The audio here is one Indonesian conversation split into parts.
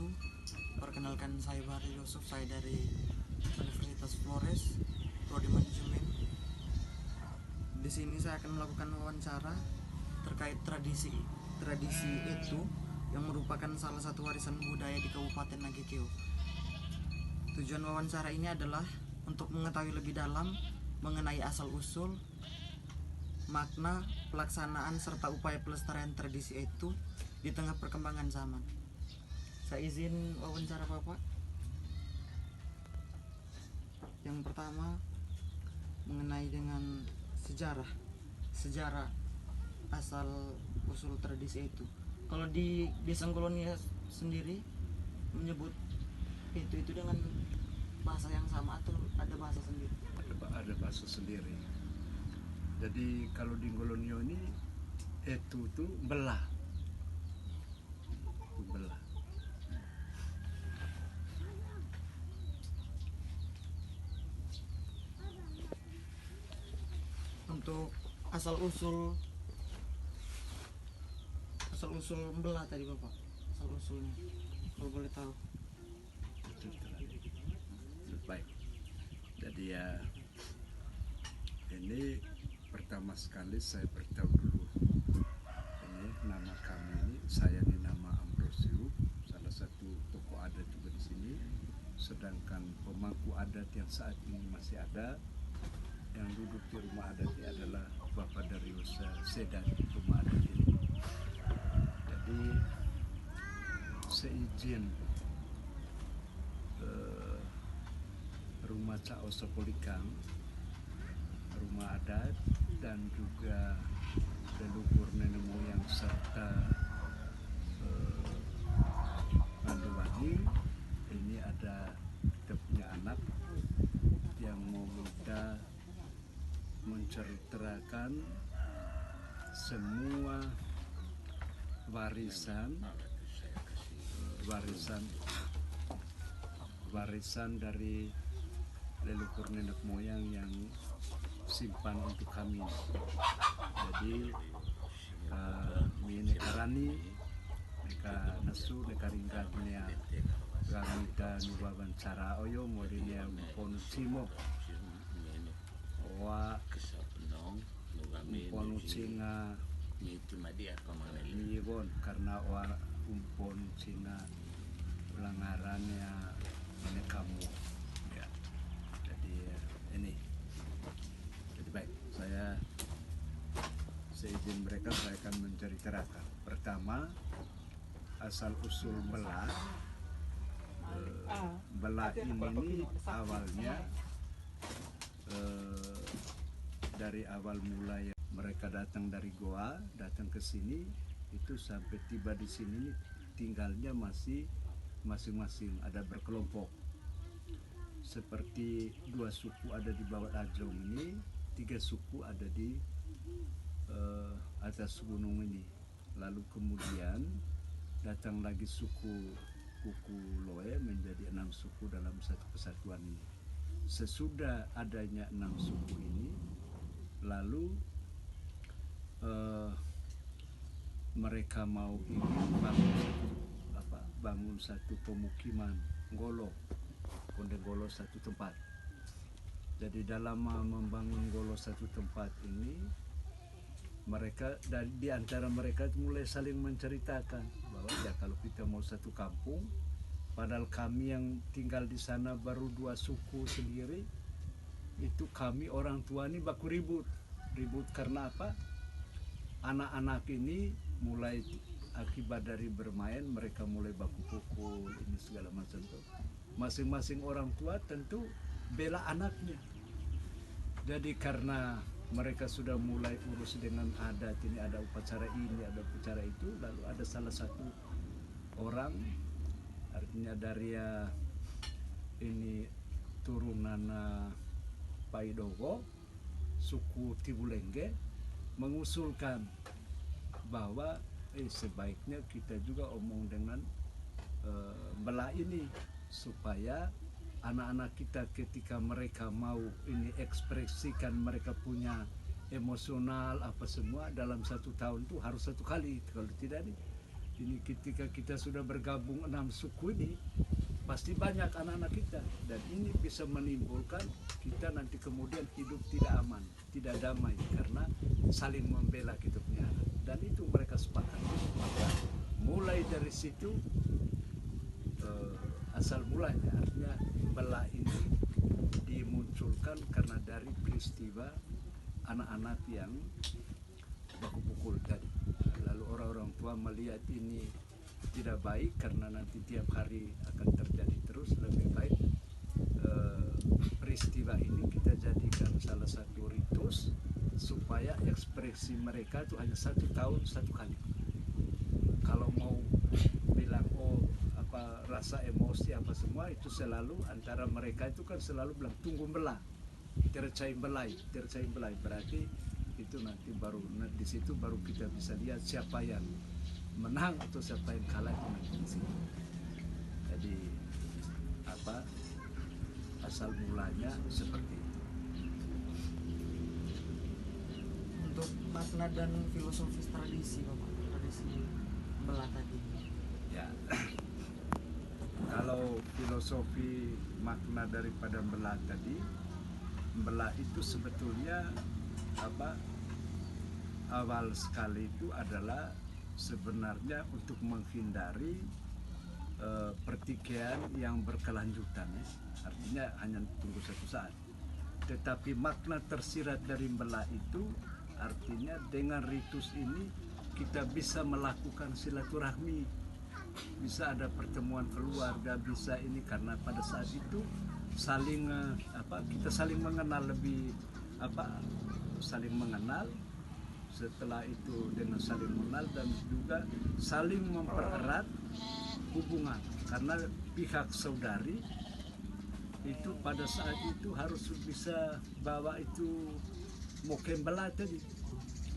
wabarakatuh. Perkenalkan, saya Bahri Yusuf, saya dari Universitas Flores, Prodi Manajemen. Di sini saya akan melakukan wawancara terkait tradisi itu yang merupakan salah satu warisan budaya di Kabupaten Nagekeo. Tujuan wawancara ini adalah untuk mengetahui lebih dalam mengenai asal-usul, makna, pelaksanaan, serta upaya pelestarian tradisi itu di tengah perkembangan zaman. Saya izin wawancara Bapak. Yang pertama mengenai dengan sejarah asal usul tradisi itu. Kalau di Desa Kolonia sendiri menyebut itu dengan bahasa yang sama atau ada bahasa sendiri? Ada bahasa sendiri. Jadi kalau di Golonio ini itu tuh belah. Untuk asal usul belah tadi Bapak, asal usulnya kalau boleh tahu. Baik. Jadi ya ini pertama sekali saya beritahu dulu. Ini nama kami ini, saya ini nama Ambrosio, salah satu tokoh adat juga di sini. Sedangkan pemangku adat yang saat ini masih ada, yang duduk di rumah adat ini adalah Bapak Darius Sedan, rumah adat ini. Jadi seizin rumah Cak Osopolikang, rumah adat, dan juga leluhur nenek moyang serta Manduwangi, ini ada kita punya anak yang mau minta menceritakan semua warisan dari leluhur nenek moyang yang simpan untuk kami. Jadi ini karani mereka nasu mereka ringkat nia kami dan nubaban cara oyo modinya pon simo wa pon singa miyibon karena wa umpon singa langarannya ini kamu ya. Jadi ini jadi baik, saya seizin mereka saya akan menceritakan. Pertama, asal usul belah ini awalnya dari awal mulai mereka datang dari Goa, datang ke sini itu sampai tiba di sini tinggalnya masih masing-masing, ada berkelompok. Seperti 2 suku ada di bawah Ajong ini, 3 suku ada di atas gunung ini. Lalu kemudian datang lagi suku Kuku Loe menjadi 6 suku dalam satu kesatuan ini. Sesudah adanya 6 suku ini, lalu mereka mau ingin bangun satu pemukiman Golo, Konde Golo satu tempat. Jadi dalam membangun Golo satu tempat ini, mereka di antara mereka mulai saling menceritakan bahwa ya kalau kita mau satu kampung, padahal kami yang tinggal di sana baru 2 suku sendiri, itu kami orang tua ini baku ribut karena apa? Anak-anak ini mulai akibat dari bermain mereka mulai baku pukul ini segala macam tuh. Masing-masing orang tua tentu bela anaknya. Jadi karena mereka sudah mulai urus dengan adat, ini ada upacara ini, ada upacara itu, lalu ada salah satu orang, artinya dari ini turunan Paidogo, suku Tibulenge, mengusulkan bahwa sebaiknya kita juga omong dengan belah ini supaya anak-anak kita ketika mereka mau ini ekspresikan mereka punya emosional apa semua dalam 1 tahun itu harus 1 kali, kalau tidak nih Ini ketika kita sudah bergabung 6 suku ini, pasti banyak anak-anak kita, dan ini bisa menimbulkan kita nanti kemudian hidup tidak aman, tidak damai karena saling membela kita punya anak. Dan itu mereka sepakat. Maka mulai dari situ asal mulanya, artinya belah ini dimunculkan karena dari peristiwa anak-anak yang baku pukul tadi. Lalu orang-orang tua melihat ini tidak baik karena nanti tiap hari akan terjadi terus, lebih baik peristiwa ini kita jadikan salah satu ritus supaya ekspresi mereka itu hanya 1 tahun 1 kali. Kalau mau bilang apa rasa emosi apa semua itu selalu antara mereka itu kan selalu bilang tunggu belah, tercai belai, berarti itu nanti baru di situ baru kita bisa lihat siapa yang menang atau siapa yang kalah itu nanti di situ. Jadi apa asal mulanya seperti itu. Untuk makna dan filosofis tradisi Bapak, tradisi belah tadi. Ya. Kalau filosofi makna daripada belah tadi, belah itu sebetulnya apa awal sekali itu adalah sebenarnya untuk menghindari pertikaian yang berkelanjutan, ya. Artinya hanya tunggu satu saat. Tetapi makna tersirat dari belah itu artinya dengan ritus ini kita bisa melakukan silaturahmi, bisa ada pertemuan keluarga, bisa ini karena pada saat itu saling kita saling mengenal lebih saling mengenal. Setelah itu dengan saling mengenal dan juga saling mempererat hubungan karena pihak saudari itu pada saat itu harus bisa bawa itu mokembela tadi.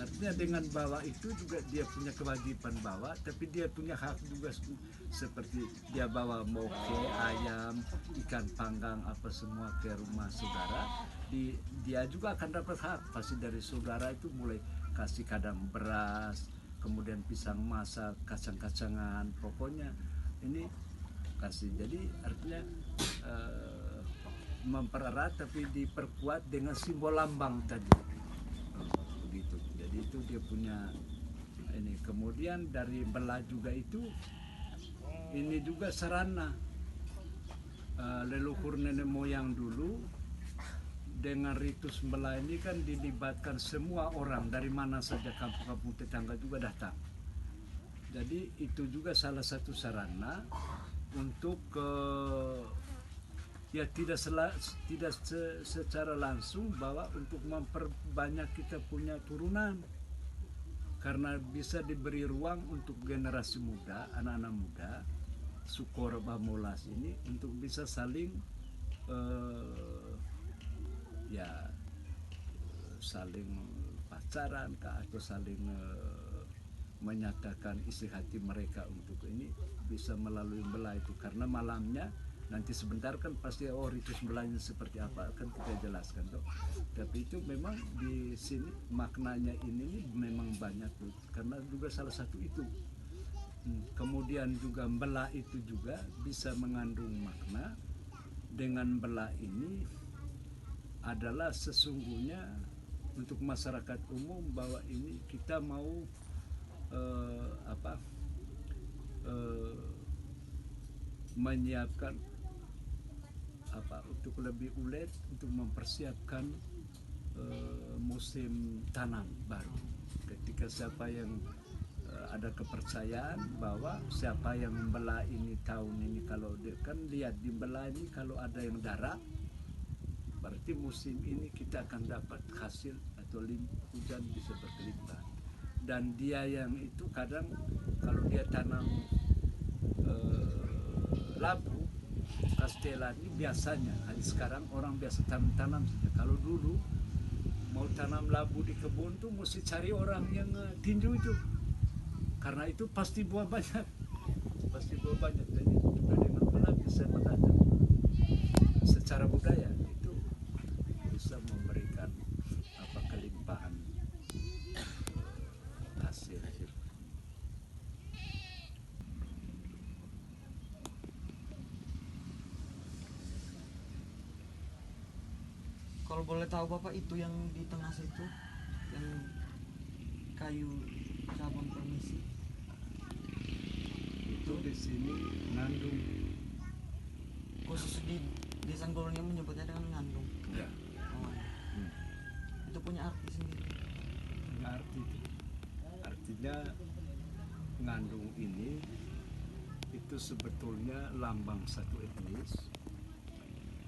Artinya dengan bawa itu juga dia punya kewajiban bawa, tapi dia punya hak juga seperti dia bawa moke, ayam, ikan panggang apa semua ke rumah saudara, dia juga akan dapat hak pasti dari saudara itu mulai kasih kadang beras, kemudian pisang masak, kacang-kacangan, pokoknya ini kasih. Jadi artinya mempererat tapi diperkuat dengan simbol lambang tadi. Begitu. Jadi itu dia punya ini. Kemudian dari belah juga itu ini juga sarana leluhur nenek moyang dulu dengan ritus belah ini kan dilibatkan semua orang dari mana saja kampung-kampung tetangga juga datang. Jadi itu juga salah satu sarana untuk ya tidak secara langsung bahwa untuk memperbanyak kita punya turunan, karena bisa diberi ruang untuk generasi muda, anak-anak muda Sukor Bamolas ini untuk bisa saling saling pacaran atau saling menyatakan isi hati mereka untuk ini bisa melalui belah itu, karena malamnya nanti sebentar kan pasti ritus belahnya seperti apa akan kita jelaskan toh. Tapi itu memang di sini maknanya ini memang banyak tuh, karena juga salah satu itu. Kemudian juga belah itu juga bisa mengandung makna. Dengan belah ini adalah sesungguhnya untuk masyarakat umum bahwa ini kita mau menyiapkan untuk lebih ulet untuk mempersiapkan musim tanam baru. Ketika siapa yang ada kepercayaan bahwa siapa yang membelah ini tahun ini, kalau dia kan lihat di belah ini kalau ada yang darah, berarti musim ini kita akan dapat hasil atau hujan bisa berlimpah. Dan dia yang itu kadang kalau dia tanam labu kastelan ini biasanya, sekarang orang biasa tanam saja. Kalau dulu mau tanam labu di kebun tuh mesti cari orang yang tinju itu, karena itu pasti buah banyak, Jadi juga dengan belah bisa menanam secara budaya itu bisa memberikan kelimpahan hasil. Kalau boleh tahu Bapak, itu yang di tengah situ yang kayu cabang permisi Itu di sini ngandung. khusus di desa Golongnya menyebutnya dengan ngandung. Ya. Oh, Hmm. itu punya arti sendiri. Punya arti itu. Artinya ngandung ini itu sebetulnya lambang satu etnis.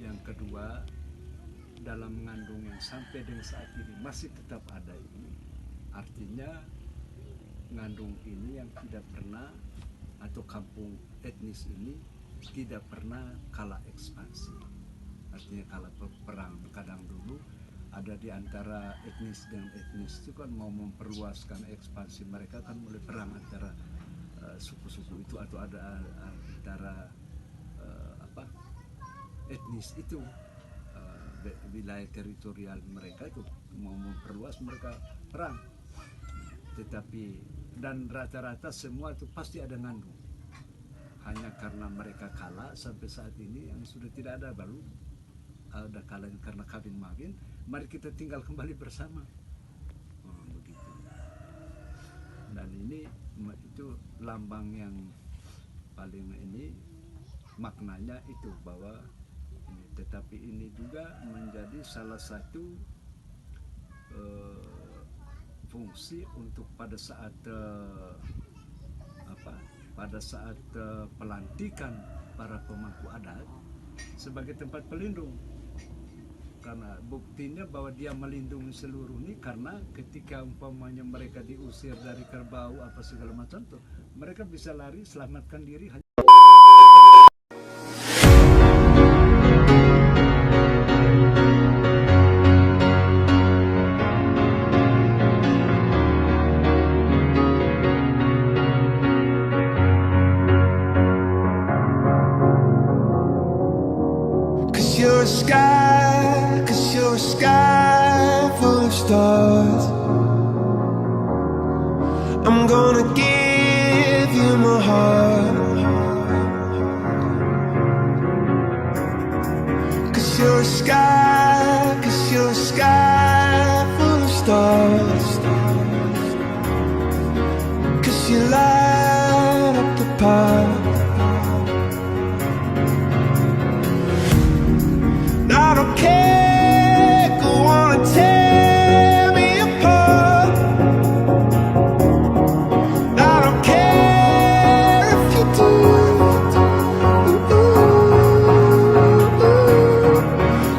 Yang kedua, dalam ngandung yang sampai dengan saat ini masih tetap ada ini, artinya ngandung ini yang tidak pernah, atau kampung etnis ini tidak pernah kalah ekspansi. Artinya kalah perang. Kadang dulu ada di antara etnis dengan etnis itu kan mau memperluaskan ekspansi, mereka kan mulai perang antara suku-suku itu, atau ada antara etnis itu, wilayah teritorial mereka itu mau memperluas, mereka perang. Tetapi dan rata-rata semua itu pasti ada ngandung. Hanya karena mereka kalah sampai saat ini yang sudah tidak ada, baru ada kalah karena kawin mawin, mari kita tinggal kembali bersama. Begitu. Dan ini itu lambang yang paling ini, maknanya itu bahwa ini, tetapi ini juga menjadi salah satu fungsi untuk pada saat pelantikan para pemangku adat sebagai tempat pelindung. Karena buktinya bahwa dia melindungi seluruh ini, karena ketika umpamanya mereka diusir dari kerbau apa segala macam tuh, mereka bisa lari selamatkan diri hanya. Cause you're a sky full of stars. I'm gonna give you my heart. Cause you're a sky full of stars. Cause you light up the path. I don't care, go on and tear me apart. I don't care if you do.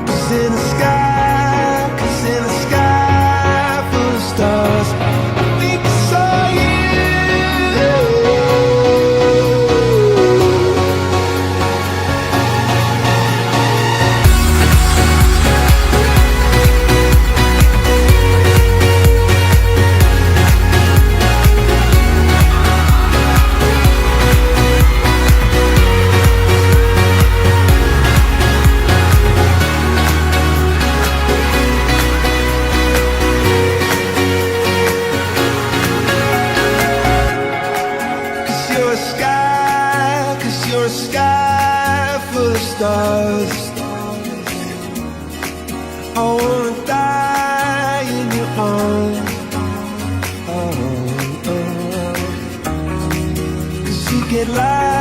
Cause in the sky full of stars, I think I saw you. Cause you're a sky full of stars. I wanna die in your arms. Cause you get light